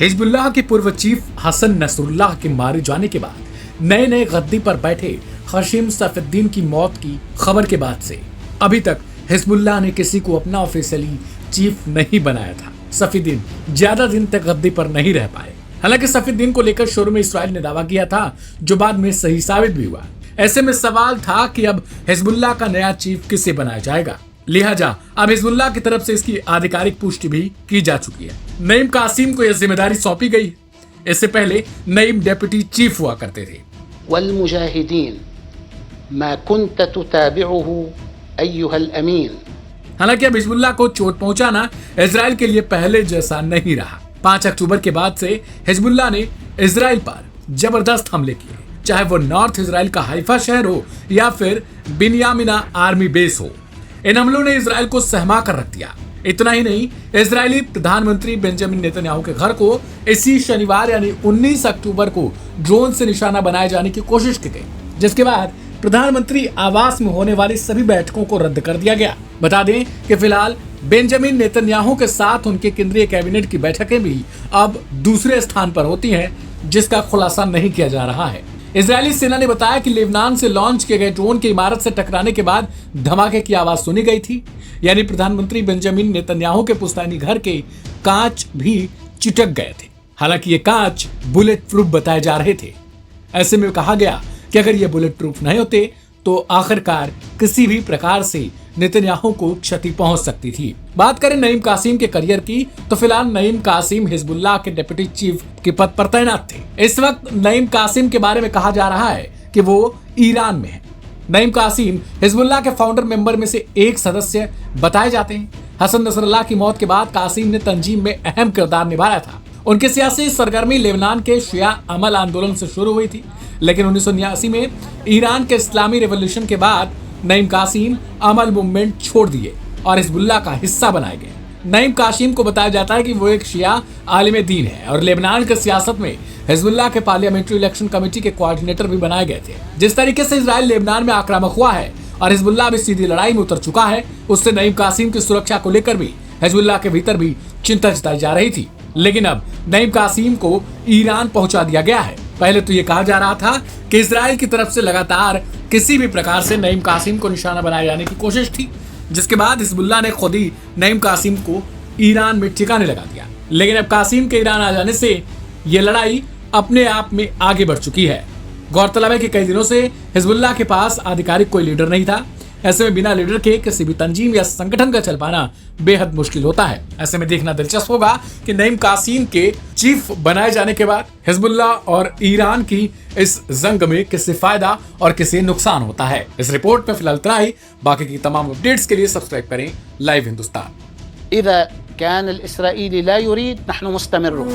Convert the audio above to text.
Hezbollah के पूर्व chief Hasan Nasrallah के मारे जाने के बाद नए नए गद्दी पर बैठे हशीम सैफुद्दीन की मौत की खबर के बाद से अभी तक हिजबुल्लाह ने किसी को अपना ऑफिशियली चीफ नहीं बनाया था। सैफुद्दीन ज्यादा दिन तक गद्दी पर नहीं रह पाए। हालांकि सैफुद्दीन को लेकर शुरू में इस्राइल ने दावा किया था, जो बाद में सही साबित भी हुआ। ऐसे में सवाल था कि अब हिजबुल्लाह का नया चीफ किसे बनाया जाएगा। लिहाजा अब हिजबुल्लाह की तरफ से इसकी आधिकारिक पुष्टि भी की जा चुकी है। नईम कासिम को यह जिम्मेदारी सौंपी गई। इससे पहले नईम डेप्यूटी चीफ हुआ करते थे। वल्मुजाहिदीन मा कुंत तुताबिउहु अय्युहल अमीन। हालांकि अब हिजबुल्लाह को चोट पहुंचाना इजराइल के लिए पहले जैसा नहीं रहा। 5 अक्टूबर के बाद से हिजबुल्लाह ने इजराइल पर जबरदस्त हमले किए, चाहे वो नॉर्थ इजराइल का हाइफा शहर हो या फिर बिन्यामिना आर्मी बेस हो। इन हमलों ने इजराइल को सहमा कर रख दिया। इतना ही नहीं, इजरायली प्रधानमंत्री बेंजामिन नेतन्याहू के घर को इसी शनिवार यानी 19 अक्टूबर को ड्रोन से निशाना बनाए जाने की कोशिश की गई, जिसके बाद प्रधानमंत्री आवास में होने वाली सभी बैठकों को रद्द कर दिया गया। बता दें कि फिलहाल बेंजामिन नेतन्याहू के साथ उनके केंद्रीय कैबिनेट की बैठकें भी अब दूसरे स्थान पर होती हैं, जिसका खुलासा नहीं किया जा रहा है। इजरायली सेना ने बताया कि लेबनान से लॉन्च किए गए ड्रोन की इमारत से टकराने के बाद धमाके की आवाज सुनी गई थी, यानी प्रधानमंत्री बेंजामिन नेतन्याहू के पुश्तैनी घर के कांच भी चिटक गए थे। हालांकि ये कांच बुलेट प्रूफ बताए जा रहे थे। ऐसे में कहा गया कि अगर ये बुलेट प्रूफ नहीं होते तो आखिरकार किसी भी प्रकार से नेतन्याहू को क्षति पहुंच सकती थी। बात करें नईम कासिम के करियर की, तो फिलहाल नईम कासिम हिजबुल्लाह के डिप्टी चीफ के पद पर तैनात थे। इस वक्त नईम कासिम के बारे में कहा जा रहा है कि वो ईरान में है। नईम कासिम हिजबुल्लाह के फाउंडर मेंबर में से एक सदस्य बताए जाते हैं। हसन नसरुल्लाह की मौत के बाद कासिम ने तंजीम में अहम किरदार निभाया था। उनकी सियासी सरगर्मी लेबनान के शिया अमल आंदोलन से शुरू हुई थी, लेकिन 1989 में ईरान के इस्लामी रेवोल्यूशन के बाद नईम कासिम अमल मूवमेंट छोड़ दिए और हिजबुल्लाह का हिस्सा बनाए गए। नईम कासिम को बताया जाता है कि वो एक शिया आलिम दीन है और लेबनान की सियासत में हिजबुल्लाह के पार्लियामेंट्री इलेक्शन कमेटी के कोऑर्डिनेटर भी बनाए गए थे। जिस तरीके से इजराइल लेबनान में आक्रामक हुआ है और हिजबुल्लाह भी सीधी लड़ाई में उतर चुका है, उससे नईम कासिम की सुरक्षा को लेकर भी हिजबुल्लाह के भीतर भी चिंता जताई जा रही थी। लेकिन अब नईम कासिम को ईरान पहुंचा दिया गया है। पहले तो ये कहा जा रहा था कि इजराइल की तरफ से लगातार किसी भी प्रकार से नईम कासिम को निशाना बनाए जाने की कोशिश थी, जिसके बाद हिजबुल्लाह ने खुद ही नईम कासिम को ईरान में ठिकाने लगा दिया। लेकिन अब कासिम के ईरान आ जाने से ये लड़ाई अपने आप में आगे बढ़ चुकी है। गौरतलब है कि कई दिनों से हिजबुल्लाह के पास आधिकारिक कोई लीडर नहीं था। ऐसे में बिना लीडर के किसी भी तंजीम या संगठन का चल पाना बेहद मुश्किल होता है। ऐसे में देखना दिलचस्प होगा कि नईम कासिम के चीफ बनाए जाने के बाद हिजबुल्लाह और ईरान की इस जंग में किसे फायदा और किसे नुकसान होता है। इस रिपोर्ट में फिलहाल इतना ही। बाकी की तमाम अपडेट्स के लिए सब्सक्राइब करें लाइव हिंदुस्तान। इज़ा कान अल-इसराईली ला युरीद नहनु मुस्तमिर्रुन।